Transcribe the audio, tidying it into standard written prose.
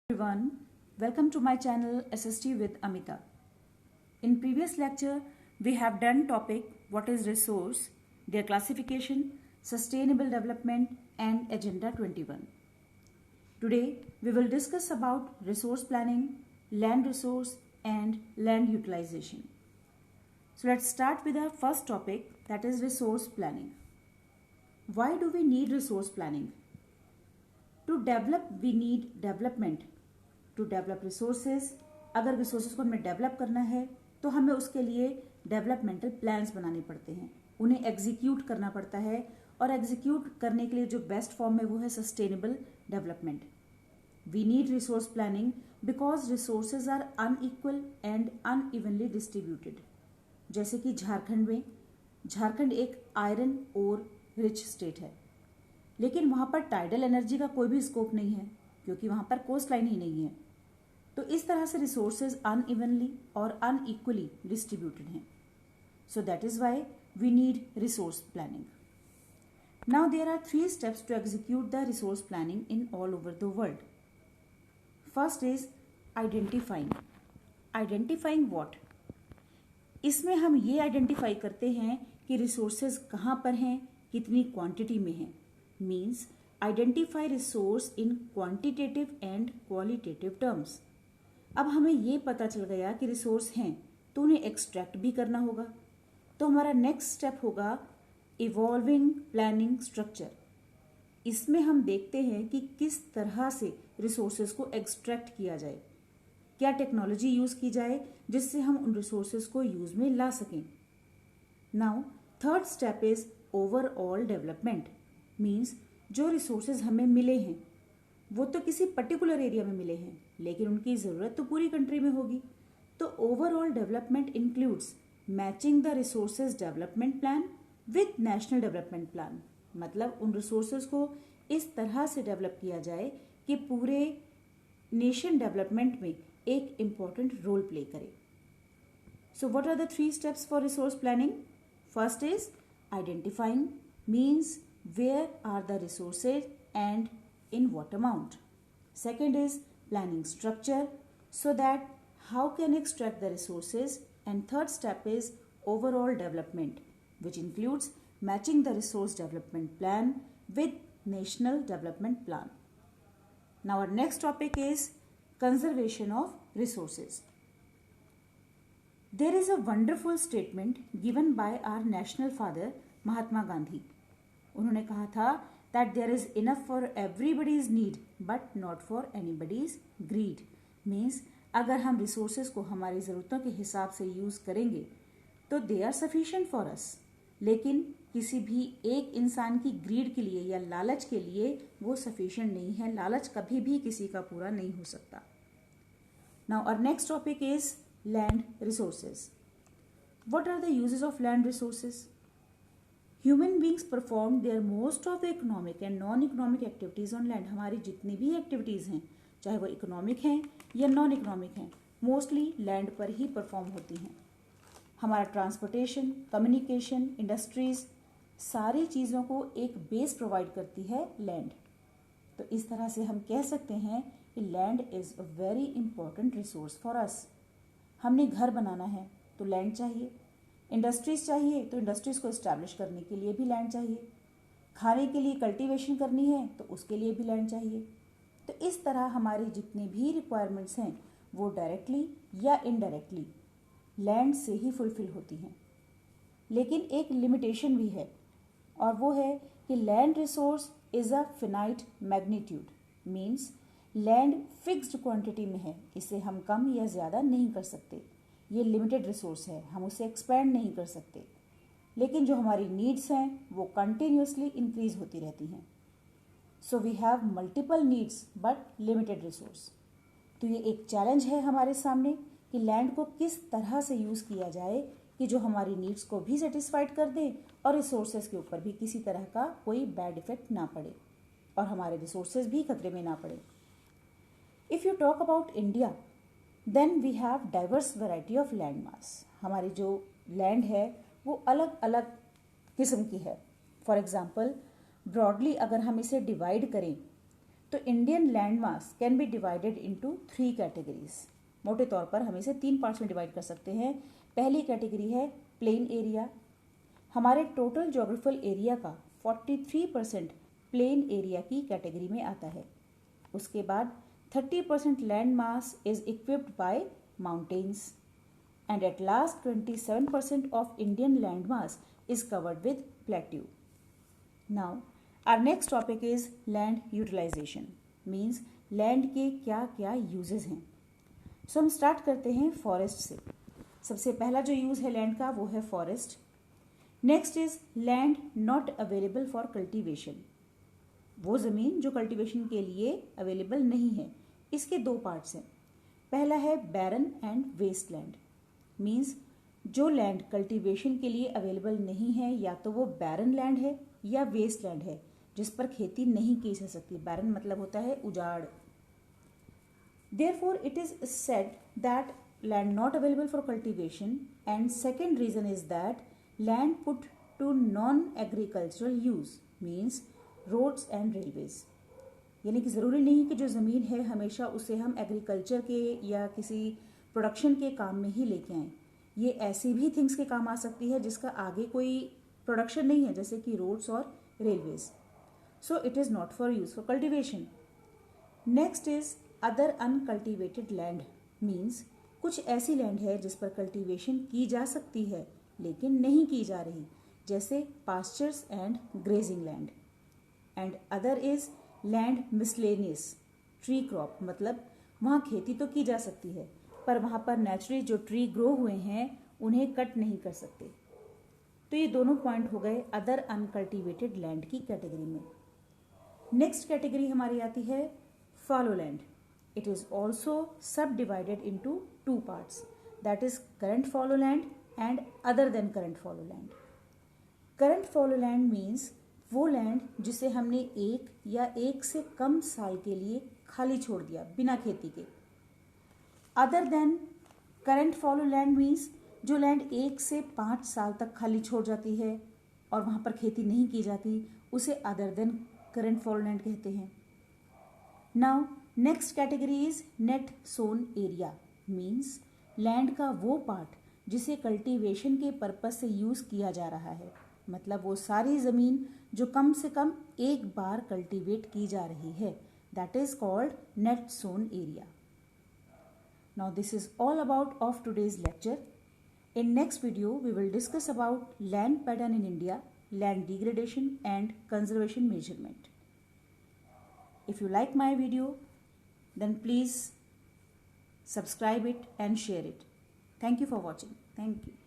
Everyone, welcome to my channel SST with Amita. In previous lecture, we have done topic what is resource, their classification, sustainable development and Agenda 21. Today, we will discuss about resource planning, land resource and land utilization. So let's start with our first topic, that is resource planning. Why do we need resource planning? To develop, we need development. To develop resources, अगर resources को हमें develop करना है तो हमें उसके लिए developmental plans बनाने पड़ते हैं, उन्हें एग्जीक्यूट करना पड़ता है और एग्जीक्यूट करने के लिए जो बेस्ट फॉर्म है वो है sustainable development. We need resource planning because resources are unequal and unevenly distributed. जैसे कि झारखंड एक आयरन और रिच स्टेट है, लेकिन वहाँ पर टाइडल एनर्जी का कोई भी स्कोप नहीं है क्योंकि वहाँ पर कोस्ट लाइन ही नहीं है. तो इस तरह से रिसोर्सेज अनइवनली और अनइक्वली डिस्ट्रीब्यूटेड हैं. So that is why we need resource planning. Now there are 3 steps to execute the resource planning in all over the world. First is identifying. Identifying what? इसमें हम ये identify करते हैं कि resources कहाँ पर हैं, कितनी क्वांटिटी में हैं. Means identify resource in quantitative and qualitative terms. अब हमें ये पता चल गया कि रिसोर्स हैं तो उन्हें एक्सट्रैक्ट भी करना होगा. तो हमारा नेक्स्ट स्टेप होगा इवॉल्विंग प्लानिंग स्ट्रक्चर. इसमें हम देखते हैं कि किस तरह से रिसोर्सेज को एक्सट्रैक्ट किया जाए, क्या टेक्नोलॉजी यूज़ की जाए जिससे हम उन रिसोर्सेज को यूज़ में ला सकें. Now third step is overall development. Means जो रिसोर्सेज हमें मिले हैं वो तो किसी पर्टिकुलर एरिया में मिले हैं, लेकिन उनकी ज़रूरत तो पूरी कंट्री में होगी. तो overall development includes matching the resources development plan with national development plan. मतलब उन रिसोर्सेज को इस तरह से डेवलप किया जाए कि पूरे नेशन डेवलपमेंट में एक इम्पॉर्टेंट रोल प्ले करे. So what are the 3 steps for resource planning? First is identifying, means where are the resources and in what amount. Second is planning structure, so that how can extract the resources. And third step is overall development, which includes matching the resource development plan with national development plan. Now our next topic is conservation of resources. There is a wonderful statement given by our national father Mahatma Gandhi. उन्होंने कहा था that there is enough for everybody's need but not for anybody's greed. Means अगर हम resources को हमारी ज़रूरतों के हिसाब से यूज़ करेंगे तो they are sufficient for us, लेकिन किसी भी एक इंसान की ग्रीड के लिए या लालच के लिए वो सफिशिएंट नहीं है. लालच कभी भी किसी का पूरा नहीं हो सकता. Now our next topic is land resources. What are the uses of land resources? Human beings perform their most of the economic and non economic activities on land. हमारी जितनी भी एक्टिविटीज़ हैं, चाहे वो इकोनॉमिक हैं या नॉन इकोनॉमिक हैं, mostly land पर ही परफॉर्म होती हैं. हमारा ट्रांसपोर्टेशन, कम्युनिकेशन, इंडस्ट्रीज़, सारी चीज़ों को एक बेस प्रोवाइड करती है लैंड. तो इस तरह से हम कह सकते हैं कि land is a very important resource for us. हमने घर बनाना है तो लैंड चाहिए, इंडस्ट्रीज़ चाहिए तो इंडस्ट्रीज़ को इस्टेब्लिश करने के लिए भी लैंड चाहिए, खाने के लिए कल्टीवेशन करनी है तो उसके लिए भी लैंड चाहिए. तो इस तरह हमारी जितनी भी रिक्वायरमेंट्स हैं वो डायरेक्टली या इनडायरेक्टली लैंड से ही फुलफिल होती हैं. लेकिन एक लिमिटेशन भी है, और वो है कि land resource is a finite magnitude. Means land fixed quantity में है, इसे हम कम या ज़्यादा नहीं कर सकते. ये लिमिटेड रिसोर्स है, हम उसे एक्सपेंड नहीं कर सकते. लेकिन जो हमारी नीड्स हैं वो कंटिन्यूसली इंक्रीज होती रहती हैं. So we have multiple needs but limited resource. तो ये एक चैलेंज है हमारे सामने कि लैंड को किस तरह से यूज़ किया जाए कि जो हमारी नीड्स को भी सेटिस्फाइड कर दे और रिसोर्सेज के ऊपर भी किसी तरह का कोई बैड इफेक्ट ना पड़े और हमारे रिसोर्सेज भी खतरे में ना पड़े. If you talk about India, then we have diverse variety of land mass. हमारी जो लैंड है वो अलग अलग किस्म की है. फॉर एग्ज़ाम्पल ब्रॉडली अगर हम इसे डिवाइड करें तो Indian land mass can be divided into 3 categories. मोटे तौर पर हम इसे 3 पार्ट्स में डिवाइड कर सकते हैं। पहली कैटेगरी है प्लेन एरिया। हमारे टोटल ज्योग्राफिकल एरिया का 43% प्लेन एरिया की कैटेगरी में आता है। उसके बाद 30% land mass is equipped by mountains and at last 27% of Indian land mass is covered with plateau. Now our next topic is land utilization, means land के क्या क्या uses हैं। So हम start करते हैं forest से। सबसे पहला जो use है land का वो है forest। Next is land not available for cultivation, वो ज़मीन जो cultivation के लिए available नहीं है। इसके 2 parts हैं। पहला है barren and wasteland, means जो लैंड कल्टीवेशन के लिए अवेलेबल नहीं है या तो वो बैरन लैंड है या वेस्ट लैंड है जिस पर खेती नहीं की जा सकती। बैरन मतलब होता है उजाड़। Therefore it is said that land not available for cultivation and second reason is that land put to non agricultural use, means roads and railways. यानी कि ज़रूरी नहीं कि जो ज़मीन है हमेशा उसे हम एग्रीकल्चर के या किसी प्रोडक्शन के काम में ही लेके आएँ। ये ऐसी भी थिंग्स के काम आ सकती है जिसका आगे कोई प्रोडक्शन नहीं है, जैसे कि रोड्स और railways. So it is not for use for cultivation. Next is other uncultivated land, means कुछ ऐसी लैंड है जिस पर कल्टीवेशन की जा सकती है लेकिन नहीं की जा रही, जैसे pastures and grazing land. And other is land miscellaneous tree crop, मतलब वहाँ खेती तो की जा सकती है पर वहाँ पर नेचुरली जो ट्री ग्रो हुए हैं उन्हें कट नहीं कर सकते। तो ये दोनों पॉइंट हो गए अदर अनकल्टिवेटेड लैंड की कैटेगरी में। नेक्स्ट कैटेगरी हमारी आती है fallow land. It is also subdivided into 2 parts, that is current fallow land and other than current fallow land. Current fallow land means वो land जिसे हमने 1 या 1 से कम साल के लिए खाली छोड़ दिया बिना खेती के। Other than current fallow land means जो लैंड 1 से 5 साल तक खाली छोड़ जाती है और वहाँ पर खेती नहीं की जाती, उसे other than current fallow land कहते हैं। Now next category is net sown area, means land का वो पार्ट जिसे कल्टीवेशन के पर्पज से यूज़ किया जा रहा है, मतलब वो सारी ज़मीन जो कम से कम एक बार कल्टीवेट की जा रही है, that is called net sown area. Now this is all about of today's lecture. In next video we will discuss about land pattern in India, land degradation and conservation measurement. If you like my video then please subscribe it and share it. Thank you for watching. Thank you.